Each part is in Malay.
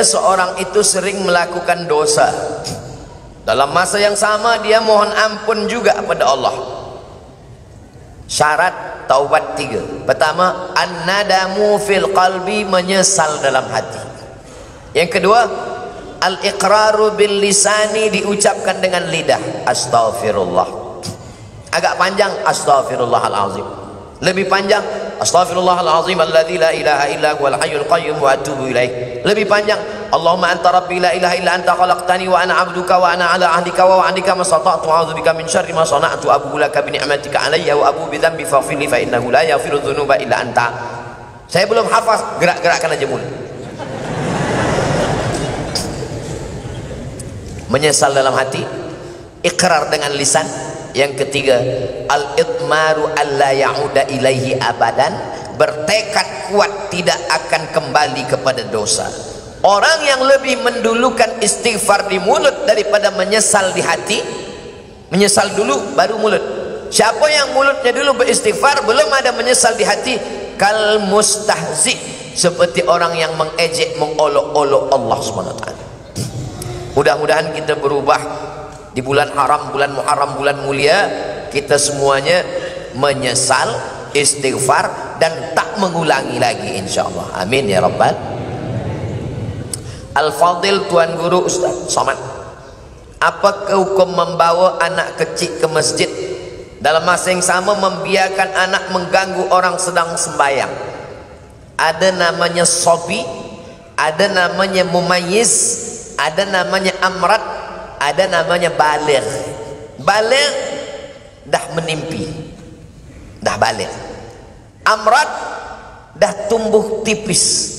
Seorang itu sering melakukan dosa. Dalam masa yang sama dia mohon ampun juga kepada Allah. Syarat taubat 3. Pertama, an-nadamu fil qalbi, menyesal dalam hati. Yang kedua, al-iqraru bil lisani, diucapkan dengan lidah, astaghfirullah. Agak panjang, astaghfirullahalazim. Lebih panjang, astaghfirullahalazim alladzi la ilaha illa huwal hayyul qayyum wa atubu ilaih. Lebih panjang, Allahumma anta rabbi la ilaha illa anta khalaqtani wa ana 'abduka wa ana 'ala ahdika wa wa'dika mastata'tu a'udzubika min syarri ma sana'tu abu laka bi ni'matika 'alayya wa abu bi dhanbi faghfir li fa innahu la yaghfiru dzunuba illa anta. Saya belum hafaz, gerak-gerakkan aja mulut. Menyesal dalam hati, ikrar dengan lisan. Yang ketiga, al-itmaru alla ya'uda ilaihi abadan, bertekad kuat tidak akan kembali kepada dosa. Orang yang lebih mendulukan istighfar di mulut daripada menyesal di hati, menyesal dulu baru mulut. Siapa yang mulutnya dulu beristighfar, belum ada menyesal di hati, kal mustahzi, seperti orang yang mengejek, mengolok-olok Allah SWT. Mudah-mudahan kita berubah di bulan haram, bulan Muharram, bulan mulia, kita semuanya menyesal, istighfar, dan tak mengulangi lagi insyaallah. Amin ya rabbal. Al-Fadil Tuan Guru Ustaz Somad, apakah hukum membawa anak kecil ke masjid dalam masa yang sama membiarkan anak mengganggu orang sedang sembahyang? Ada namanya sobi, ada namanya mumayyiz, ada namanya amrat, ada namanya baligh. Baligh dah menimpi, dah baligh. Amrat dah tumbuh tipis.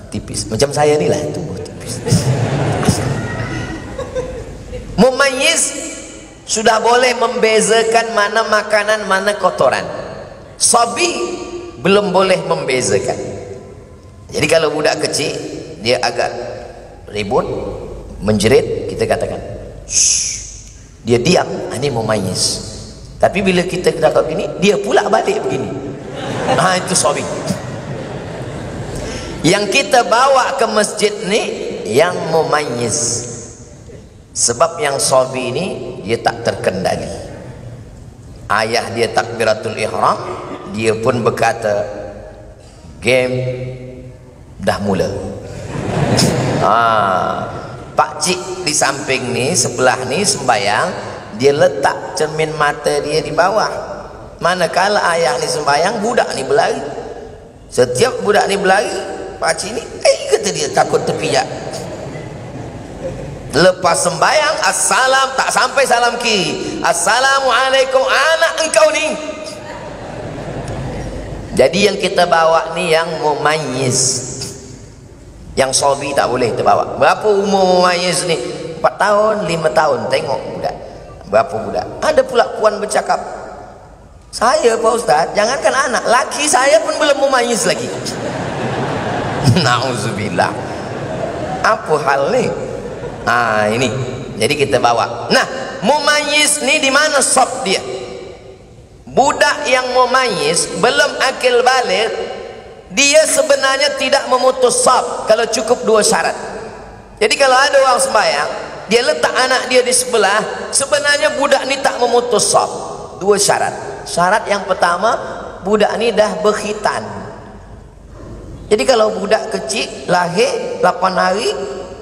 Tipis macam saya ni lah, tumbuh tipis. Mumayyiz sudah boleh membezakan mana makanan, mana kotoran. Sabi belum boleh membezakan. Jadi kalau budak kecil dia agak ribut, menjerit, kita katakan shh, dia diam, ini mumayyiz. Tapi bila kita cakap begini, dia pula balik begini, itu sabi. Yang kita bawa ke masjid ni yang mumayyiz. Sebab yang sabi ni dia tak terkendali. Ayah dia takbiratul ihram, dia pun berkata game dah mula. Pakcik di samping ni, sebelah ni sembayang, dia letak cermin mata dia di bawah. Manakala ayah ni sembayang, budak ni berlari. Setiap budak ni berlari, pakcik ni kata dia takut terpijak. Lepas sembayang, assalam, tak sampai salam kiri, assalamualaikum anak engkau ni. Jadi yang kita bawa ni yang mumayyiz. Yang sobi tak boleh kita bawa. Berapa umur mumayyiz ni? 4 tahun, 5 tahun. Tengok budak, berapa budak. Ada pula puan bercakap, saya Pak Ustaz, jangankan anak, laki saya pun belum mumayyiz lagi. Nauzubillah. Apa hal ni? Ini. Jadi kita bawa. Nah, mumayyiz ni di mana sab dia? Budak yang mumayyiz belum akil baligh, dia sebenarnya tidak memutus sab kalau cukup 2 syarat. Jadi kalau ada orang sembahyang, dia letak anak dia di sebelah, sebenarnya budak ni tak memutus sab. 2 syarat. Syarat yang pertama, budak ni dah berkhitan. Jadi kalau budak kecil lahir 8 hari,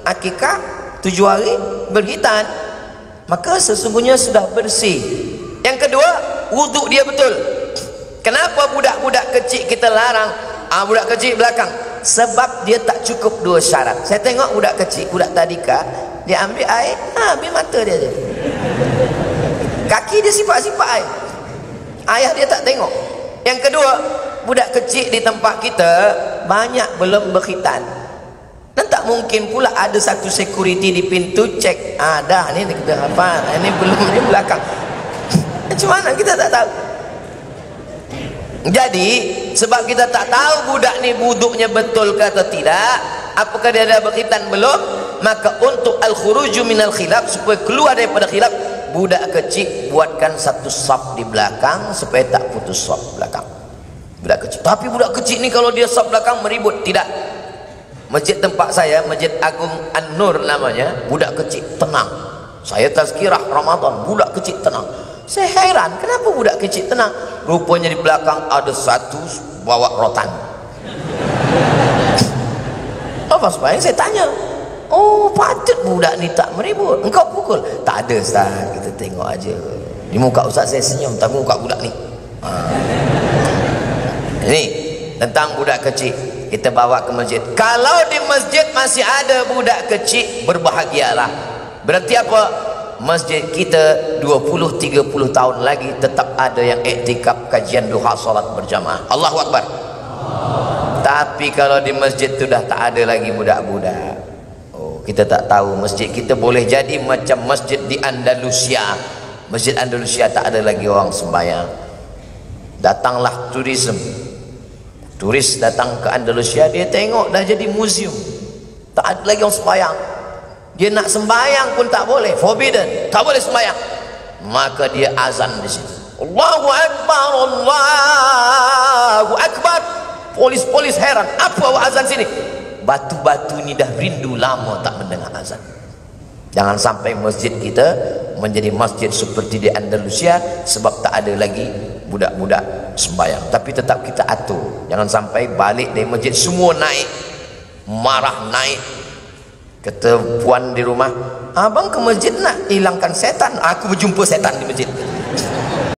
akikah 7 hari, berkhitan, maka sesungguhnya sudah bersih. Yang kedua, wuduk dia betul. Kenapa budak-budak kecil kita larang? Budak kecil belakang, sebab dia tak cukup 2 syarat. Saya tengok budak kecil, budak tadika, dia ambil air, ambil mata dia je, kaki dia sipak-sipak air, ayah dia tak tengok. Yang kedua, budak kecil di tempat kita banyak belum berkhitan, dan tak mungkin pula ada satu security di pintu cek, dah ni kita apa, ini belum, ni belakang. Macam mana kita tak tahu? Jadi sebab kita tak tahu budak ni wuduknya betul ke atau tidak, apakah dia ada berkhitan belum, maka untuk al-khuruju minal khilaf, supaya keluar daripada khilaf, budak kecil buatkan satu saf di belakang supaya tak putus saf belakang. Budak kecil. Tapi budak kecil ni kalau dia saf belakang meribut, tidak. Masjid tempat saya, Masjid Agung An-Nur namanya, budak kecil tenang. Saya tazkirah Ramadan, budak kecil tenang. Saya heran, kenapa budak kecil tenang? Rupanya di belakang ada satu bawa rotan. Apa sebab saya tanya, oh patut budak ni tak meribut, engkau pukul? Tak ada Ustaz, kita tengok aja. Di muka Ustaz saya senyum, tapi muka budak ni. Ini tentang budak kecil. Kita bawa ke masjid. Kalau di masjid masih ada budak kecil, berbahagialah. Berarti apa? Masjid kita 20-30 tahun lagi tetap ada yang iktikaf kajian duha salat berjamaah. Allahu Akbar. Tapi kalau di masjid sudah tak ada lagi budak-budak, oh, kita tak tahu masjid kita boleh jadi macam masjid di Andalusia. Masjid Andalusia tak ada lagi orang sembahyang. Datanglah turis datang ke Andalusia, dia tengok dah jadi museum, tak ada lagi orang sembahyang. Dia nak sembahyang pun tak boleh, forbidden, tak boleh sembahyang. Maka dia azan di situ, Allahu Akbar, Allahu Akbar. Polis heran, apa awak azan sini? Batu-batu ni dah rindu lama tak mendengar azan. Jangan sampai masjid kita menjadi masjid seperti di Andalusia, sebab tak ada lagi budak-budak sembahyang. Tapi tetap kita atur, jangan sampai balik dari masjid semua naik, marah naik. Kata puan di rumah, abang ke masjid nak hilangkan setan, aku berjumpa setan di masjid.